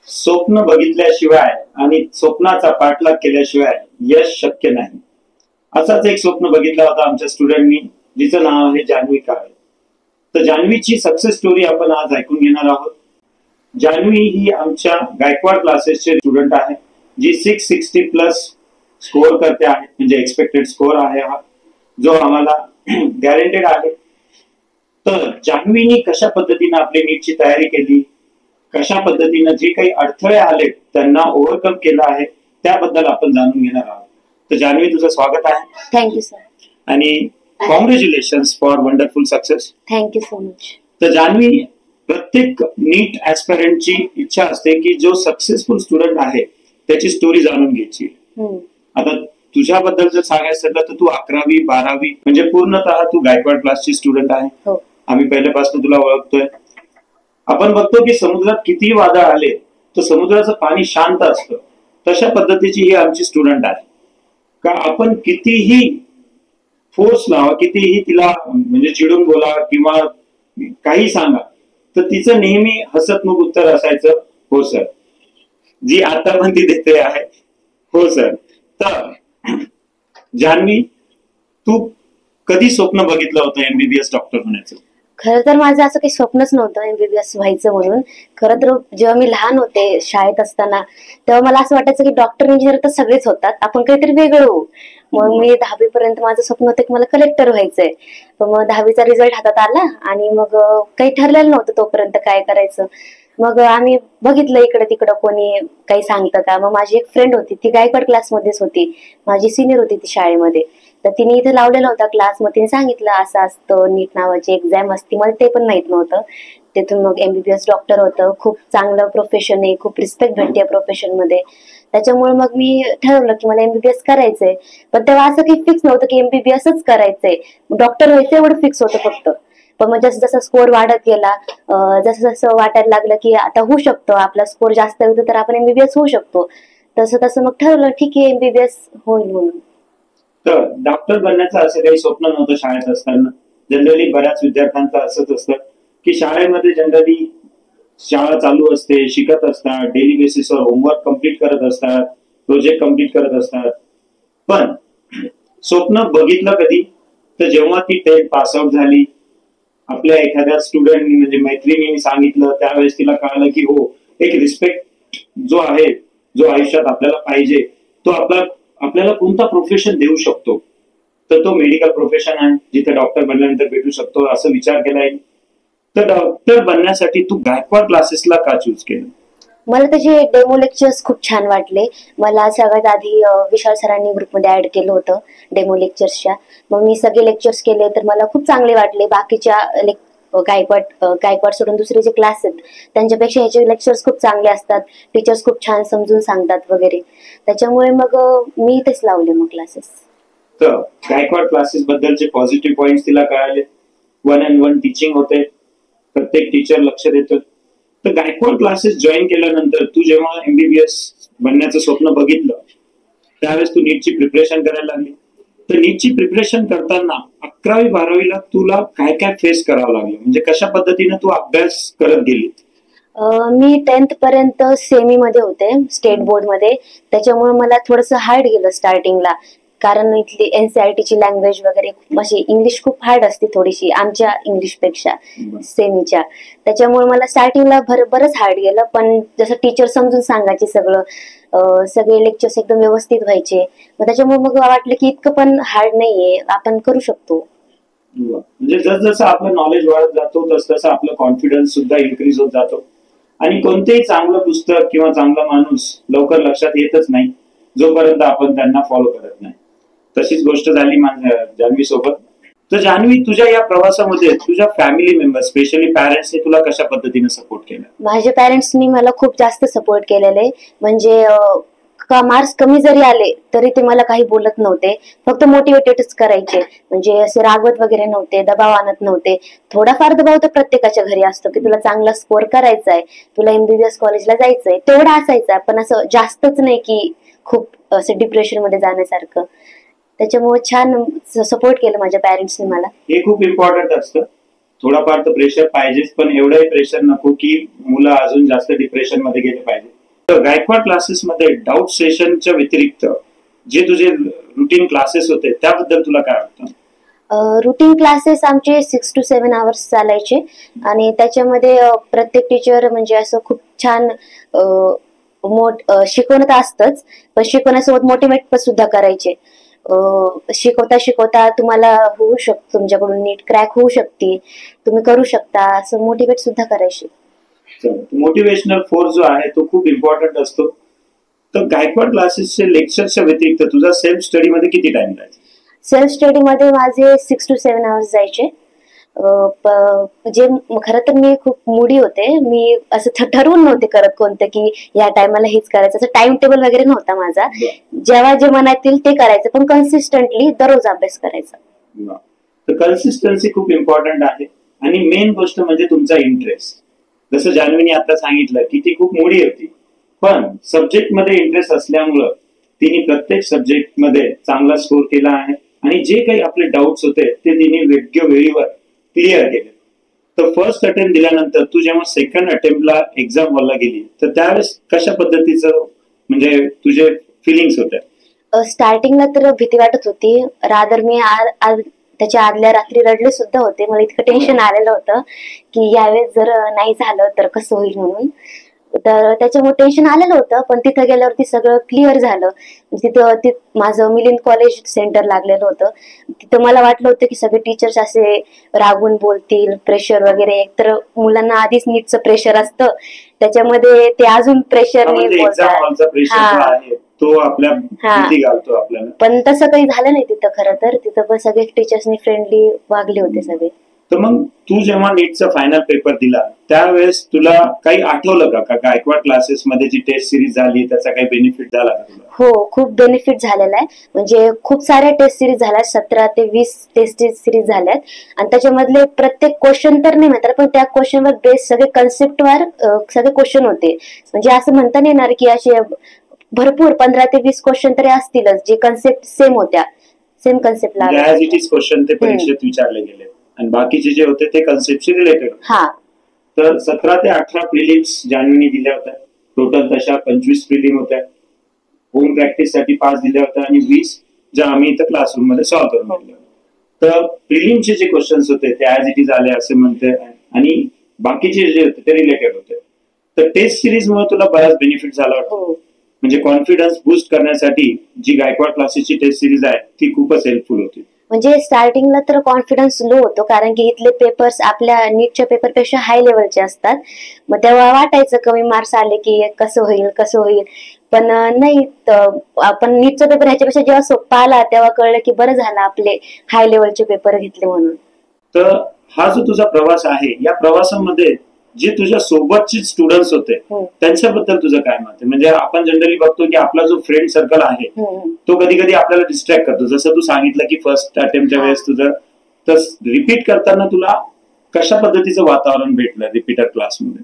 स्वप्न बघितल्याशिवाय आणि स्वप्नाचा पाठलाग केल्याशिवाय यश शक्य नाही. असाच एक स्वप्न बघितला होता आमच्या स्टुडंटनी, जिचं नाव आहे जान्हवी काळे. तर जान्हवीची सक्सेस स्टोरी आपण आज ऐकून घेणार आहोत. जान्हवी ही आमच्या गायकवाड क्लासेसचे स्टुडंट आहे, जी 660 प्लस स्कोअर करते आहे. म्हणजे एक्सपेक्टेड स्कोअर आहे हा, जो आम्हाला गॅरंटेड आहे. तर जान्हवीनी कशा पद्धतीने आपली नीटची तयारी केली, कशा पद्धतीने जे काही अडथळे आले त्यांना ओव्हरकम केलं आहे, त्याबद्दल आपण जाणून घेणार आहोत. तर जान्हवी, तुझं स्वागत आहे. Thank you sir. आणि congratulations for wonderful success. Thank you so much. तर जान्हवी, प्रत्येक नीट ऍस्पिरंटची इच्छा असते की जो सक्सेसफुल स्टुडंट आहे त्याची स्टोरी जाणून घ्यायची. आता तुझ्याबद्दल जर सांगायचं झालं तर तू 11वी 12वी म्हणजे पूर्णतः तू गायकवाड क्लासची स्टुडंट आहे. आम्ही पहिल्यापासून तुला ओळखतोय. आपण बघतो की समुद्रात कितीही वादळ आले तर समुद्राचं पाणी शांत असतं. तशा पद्धतीची ही आमची स्टुडंट आहे. का आपण कितीही फोर्स लावा, कितीही तिला म्हणजे चिडून बोला किंवा काही सांगा, तर तिचं नेहमी हसतमुख उत्तर असायचं, हो सर. जी आता पण ती देते आहे, हो सर. तर जान्हवी, तू कधी स्वप्न बघितलं होतं एमबीबीएस डॉक्टर होण्याचं? खरं तर माझं असं काही स्वप्नच नव्हतं एमबीबीएस व्हायचं म्हणून. खरं तर जेव्हा मी लहान होते शाळेत असताना, तेव्हा मला असं वाटायचं की डॉक्टर इंजिनियर तर सगळेच होतात, आपण काहीतरी वेगळं होऊ. मग मी 10वी पर्यंत माझं स्वप्न होतं की मला कलेक्टर व्हायचंय. पण मग 10वीचा रिझल्ट हातात आला आणि मग काही ठरलेलं नव्हतं तोपर्यंत काय करायचं. मग आम्ही बघितलं इकडे तिकडं कोणी काही सांगतं का. मग माझी एक फ्रेंड होती, ती गायकवाड क्लासमध्येच होती, माझी सिनियर होती ती शाळेमध्ये. तर तिने इथे लावलेला होता क्लास. मग तिने सांगितलं असं असतं, नीट नावाची एक्झाम असते. मला ते पण माहित नव्हतं. तिथून मग एमबीबीएस डॉक्टर होतं. खूप चांगलं प्रोफेशन आहे, खूप रिस्पेक्ट भेटते प्रोफेशन मध्ये. त्याच्यामुळे मग मी ठरवलं की मला एमबीबीएस करायचंय. पण तेव्हा असं काही फिक्स नव्हतं की एमबीबीएसच करायचंय, डॉक्टर व्हायचं एवढं फिक्स होतं फक्त. पण मग जसं जसं स्कोअर वाढत गेला, जसं जसं वाटायला लागलं की आता होऊ शकतो, आपला स्कोअर जास्त होतो तर आपण एमबीबीएस होऊ शकतो, तसं तसं मग ठरवलं ठीक आहे एमबीबीएस होईल म्हणून. तर डॉक्टर बनण्याचं असं काही स्वप्न नव्हतं शाळेत असताना. जनरली बऱ्याच विद्यार्थ्यांचं असंच असतं की शाळेमध्ये जनरली शाळा चालू असते, शिकत असतात, डेली बेसिसवर होमवर्क कम्प्लीट करत असतात, प्रोजेक्ट कम्प्लीट करत असतात. पण स्वप्न बघितलं कधी, तर जेव्हा ती 10th पास आउट झाली, आपल्या एखाद्या स्टुडंटनी म्हणजे मैत्रिणीने सांगितलं, त्यावेळेस तिला कळलं की हो, एक रिस्पेक्ट जो आहे, जो आयुष्यात आपल्याला पाहिजे, तो आपल्याला कोणता प्रोफेशन देऊ शकतो, तर तो मेडिकल प्रोफेशन आहे, जिथे डॉक्टर बनल्यानंतर भेटू शकतो, असं विचार केला आहे. तर डॉक्टर बनण्यासाठी तू गायकवाड क्लासेसला का चूज केलं? मला त्याचे डेमो लेक्चर्स खूप छान वाटले. मला सगळ्यात आधी विशाल सरांनी ग्रुपमध्ये ऍड केलं होतं डेमो लेक्चर्सच्या. मग मी सगळे लेक्चर्स केले तर मला खूप चांगले वाटले. बाकीच्या गायकवाड सोडून दुसरे जे क्लास आहेत त्यांच्यापेक्षा ह्याचे लेक्चर्स खूप चांगले असतात. टीचर्स खूप छान समजून सांगतात वगैरे. त्याच्यामुळे मग मी इथेच लावले मग क्लासेस. तर गायकवाड क्लासेस बद्दलचे पॉझिटिव्ह पॉइंट्स तिला कळाले. 1-on-1 टीचिंग होते, प्रत्येक टीचर लक्ष देतो. तर गायकवाड क्लासेस जॉईन केल्यानंतर तू जेव्हा एमबीबीएस बनण्याचं स्वप्न बघितलं, त्यावेळेस तू नीटची प्रिपरेशन करायला लागली. तर नीटची प्रिपरेशन करताना 11वी 12वीला तुला काय काय फेस करावं लागलं, म्हणजे कशा पद्धतीने तू अभ्यास करत गेली? मी 10th पर्यंत सेमी मध्ये होते, स्टेट बोर्ड मध्ये. त्याच्यामुळे मला थोडस हार्ड गेलं स्टार्टिंगला, कारण इथली एनसीईआरटीची लँग्वेज वगैरे अशी इंग्लिश खूप हार्ड असते थोडीशी आमच्या इंग्लिश पेक्षा सेमीच्या. त्याच्यामुळे मला स्टार्टिंगला बरंच हार्ड गेलं. पण जसं टीचर समजून सांगायचे सगळे लेक्चर्स एकदम व्यवस्थित व्हायचे. मग त्याच्यामुळे मग वाटलं की इतकं पण हार्ड नाहीये, आपण करू शकतो. म्हणजे जसं आपलं नॉलेज वाढत जातो तस तसं आपलं कॉन्फिडन्स सुद्धा इन्क्रीज होत जातो. आणि कोणतेही चांगलं पुस्तक किंवा चांगला माणूस लवकर लक्षात येतच नाही जोपर्यंत आपण त्यांना फॉलो करत नाही. तशीच गोष्ट झाली जान्हवी सोबत. तर जान्हवी, तुझ्या या प्रवासामध्ये तुझ्या फॅमिली मेंबर स्पेशली पॅरेंट्सने तुला कशा पद्धतीने सपोर्ट केला? माझ्या पॅरेंट्सनी मला खूप जास्त सपोर्ट केलेला आहे. म्हणजे मार्क्स कमी जरी आले तरी ते मला काही बोलत नव्हते, फक्त मोटिवेटच करायचे. म्हणजे असे रागवत वगैरे नव्हते, दबाव आणत नव्हते. थोडाफार दबाव तर प्रत्येकाच्या घरी असतो की तुला चांगला स्कोअर करायचा आहे, तुला एमबीबीएस कॉलेजला जायचंय, तेवढा असायचा. पण असं जास्तच नाही की खूप असं डिप्रेशन मध्ये जाण्यासारखं. त्याच्यामुळे छान सपोर्ट केलं माझ्या पॅरेंट्सनी मला. हे खूप इम्पॉर्टंट असतं. थोडाफार तर प्रेशर पाहिजेच, पण एवढंही प्रेशर नको की मुलं अजून जास्त डिप्रेशन मध्ये गेले पाहिजे. तर गायकवाड क्लासेस मध्ये डाऊट सेशनच्या व्यतिरिक्त जे तुझे रुटीन क्लासेस होते त्याबद्दल तुला काय वाटतं? रुटीन क्लासेस आमचे 6 to 7 आवर्स चालायचे आणि त्याच्यामध्ये प्रत्येक टीचर म्हणजे असं खूप छान शिकवणं तर असतंच, पण शिकवण्यासोबत मोटिवेट पण सुद्धा करायचे. शिकवता शिकवता तुम्हाला होऊ शकतो, तुमच्याकडून नीट क्रॅक होऊ शकते, तुम्ही करू शकता असं मोटिवेट सुद्धा करायचे. मोटिवेशनल फोर्स जो आहे तो खूप इम्पॉर्टंट असतो. तर गायकवाड क्लासेसचे लेक्चरच्या व्यतिरिक्त तुझा सेल्फ स्टडी मध्ये किती टाइम जायचा? सेल्फ स्टडी मध्ये माझे 6 to 7 आवर्स जायचे. जे खरं तर मी खूप मुडी होते, मी असं ठरवून नव्हते करत कोणतं की या टायमाला हेच करायचं, असं टाइम टेबल वगैरे नव्हता माझा. जेव्हा जे मनात येईल ते करायचं, पण कन्सिस्टंटली दररोज अभ्यास करायचा. तर कन्सिस्टन्सी खूप इम्पॉर्टंट आहे आणि मेन गोष्ट म्हणजे तुमचा इंटरेस्ट. जसं जान्हवीने आता सांगितलं की ती खूप मुडी होती, पण सब्जेक्ट मध्ये इंटरेस्ट असल्यामुळं तिने प्रत्येक सब्जेक्ट मध्ये चांगला स्कोर केला आहे आणि जे काही आपले डाऊट्स होते ते तिने योग्य वेळेवर क्लिअर केले. तर फर्स्ट अटेम्प्ट दिल्यानंतर तू जेव्हा सेकंड अटेम्प्टला एक्झाम हॉलला गेली तर त्यावेळेस कशा पद्धतीचं म्हणजे तुझे फिलिंग्स होते? स्टार्टिंगला तर भीती वाटत होती, रादर मी त्याच्या आदल्या रात्री रडले सुद्धा होते. मला इतकं टेन्शन आलेलं होतं की यावेळेस जर नाही झालं तर कसं होईल म्हणून. तर त्याच्यामुळे टेन्शन आलेलं होतं, पण तिथं गेल्यावरती सगळं क्लिअर झालं. तिथं माझं मिलिंद कॉलेज सेंटर लागलेलं होतं. तिथं मला वाटलं होतं की सगळे टीचर्स असे रागून बोलतील, प्रेशर वगैरे. एकतर मुलांना आधीच नीटचं प्रेशर असतं, त्याच्यामध्ये ते अजून प्रेशरने बोलतात, तो आपल्या घालतो आपल्याला. पण तसं काही झालं नाही तिथं. खरं तर तिथं पण सगळे टीचर्सनी फ्रेंडली वागले होते सगळे. तर मग तू जेव्हा नीटचा फायनल पेपर दिला त्यावेळेस तुला काही आठवलं का गायकवाड क्लासेस मध्ये जी टेस्ट सिरीज झाली त्याचा काही बेनिफिट झाला का तुला? हो, खूप बेनिफिट झालेला आहे. म्हणजे खूप साऱ्या टेस्ट सिरीज झाल्या, 17 ते 20 टेस्ट सिरीज झाल्यात आणि त्याच्यामधले प्रत्येक क्वेश्चन तर नाही म्हणतात, पण त्या क्वेश्चनवर बेस सगळे कन्सेप्टवर सगळे क्वेश्चन होते. म्हणजे असं म्हणता नाही येणार की असे भरपूर 15 ते 20 क्वेश्चन तरी असतीलच जे कन्सेप्ट सेम होत्या, सेम कन्सेप्टला क्वेश्चन ते परीक्षेत विचारले गेले आणि बाकीचे जे होते ते कन्सेप्टशी रिलेटेड. तर 17 ते 18 प्रिलिम्स जान्हवीने दिल्या होत्या. टोटल तशा 25 प्रिलिम होत्या. होम प्रॅक्टिस साठी 5 दिल्या होत्या आणि 20 ज्या आम्ही इथं क्लासरूम मध्ये सॉल्व्ह करून दिल्या. तर प्रिलिमचे जे क्वेश्चन्स होते ते ऍज इट इज आले असे म्हणते आणि बाकीचे जे होते ते रिलेटेड होते. तर टेस्ट सिरीज मुळे तुला बराच बेनिफिट झाला वाटतो. म्हणजे कॉन्फिडन्स बूस्ट करण्यासाठी जी गायकवाड क्लासेसची टेस्ट सिरीज आहे ती खूपच हेल्पफुल होती. म्हणजे स्टार्टिंगला तर कॉन्फिडन्स लो होतो, कारण की इथले पेपर्स आपल्या नीटच्या पेपरपेक्षा हाय लेवलचे असतात. मग तेव्हा वाटायचं कमी मार्क्स आले की कसं होईल, पण नाही. आपण नीटचा पेपर ह्याच्यापेक्षा जेव्हा सोपा आला तेव्हा कळलं की बरं झालं आपले हाय लेवलचे पेपर घेतले म्हणून. तर हा जो तुझा प्रवास आहे या प्रवासामध्ये जे तुझ्या सोबतचे स्टुडंट्स होते त्यांच्याबद्दल तुझं काय मत आहे? म्हणजे आपण जनरली बघतो की आपला जो फ्रेंड सर्कल आहे तो कधी कधी आपल्याला डिस्ट्रॅक्ट करतो. जसं तू सांगितलं की फर्स्ट अटेम्प्टच्या वेळेस तुझं तर रिपीट करताना तुला कशा पद्धतीचं वातावरण भेटलं रिपीटर क्लासमध्ये?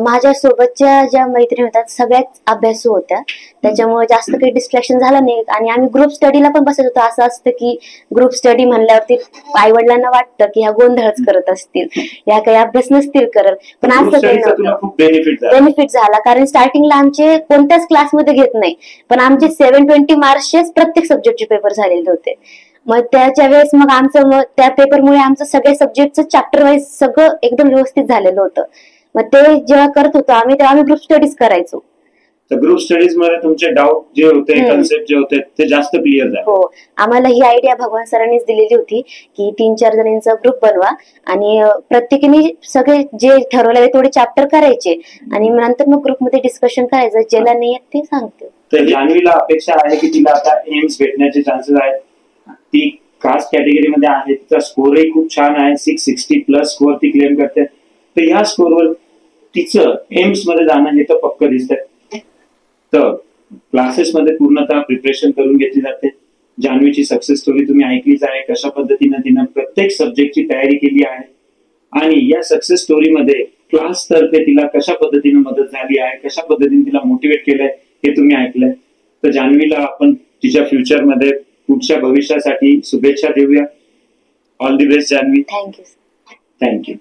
माझ्या सोबतच्या ज्या मैत्रिणी होत्या सगळ्याच अभ्यासू होत्या, त्याच्यामुळे जास्त काही डिस्ट्रॅक्शन झालं नाही. आणि आम्ही ग्रुप स्टडीला पण बसत होतो. असं असतं की ग्रुप स्टडी म्हणल्यावरती आई वडिलांना वाटतं की ह्या गोंधळच करत असतील, ह्या काही अभ्यास नसतील करत, पण असं काही नव्हतं. बेनिफिट झाला, कारण स्टार्टिंगला आमचे कोणत्याच क्लासमध्ये घेत नाही, पण आमचे 720 मार्क्सचे प्रत्येक सब्जेक्टचे पेपर झालेले होते. मग त्याच्या वेळेस मग आमचं त्या पेपरमुळे आमचं सगळ्या सब्जेक्टचं चॅप्टर वाईज सगळं एकदम व्यवस्थित झालेलं होतं. मग ते जेव्हा करत होतो आम्ही तेव्हा आम्ही ग्रुप स्टडीज करायचो. तर ग्रुप स्टडीज मध्ये तुमचे डाऊट जे होते, कन्सेप्ट जे होते ते जास्त क्लिअर झाले. हो, आम्हाला ही आयडिया भगवान सरांनीच दिलेली होती की 3-4 जणांचा ग्रुप बनवा आणि प्रत्येकाने सगळे जे ठरवलेले तेवढे चॅप्टर करायचे आणि नंतर मग ग्रुपमध्ये डिस्कशन करायचं. ज्याला नाही येत ते सांगते. तर जान्हवीला अपेक्षा आहे की तिला आता एम्स भेटण्याचे चान्सेस आहेत. ती कास्ट कॅटेगरीमध्ये आहे, तिचा स्कोरही खूप छान आहे, 660+ स्कोर ती क्लेम करते. तर या स्कोरवर तिचं एम्स मध्ये जाणं हे तर पक्क दिसतंय. तर क्लासेसमध्ये पूर्णतः प्रिपरेशन करून घेतली जाते. जान्हवीची सक्सेस स्टोरी तुम्ही ऐकलीच आहे, कशा पद्धतीने तिनं प्रत्येक सब्जेक्टची तयारी केली आहे आणि या सक्सेस स्टोरीमध्ये क्लास तर्फे तिला कशा पद्धतीने मदत झाली आहे, कशा पद्धतीने तिला मोटिवेट केलंय हे तुम्ही ऐकलंय. तर जान्हवीला आपण तिच्या फ्युचरमध्ये पुढच्या भविष्यासाठी शुभेच्छा देऊया. All the best Janhvi. Thank you. Thank you.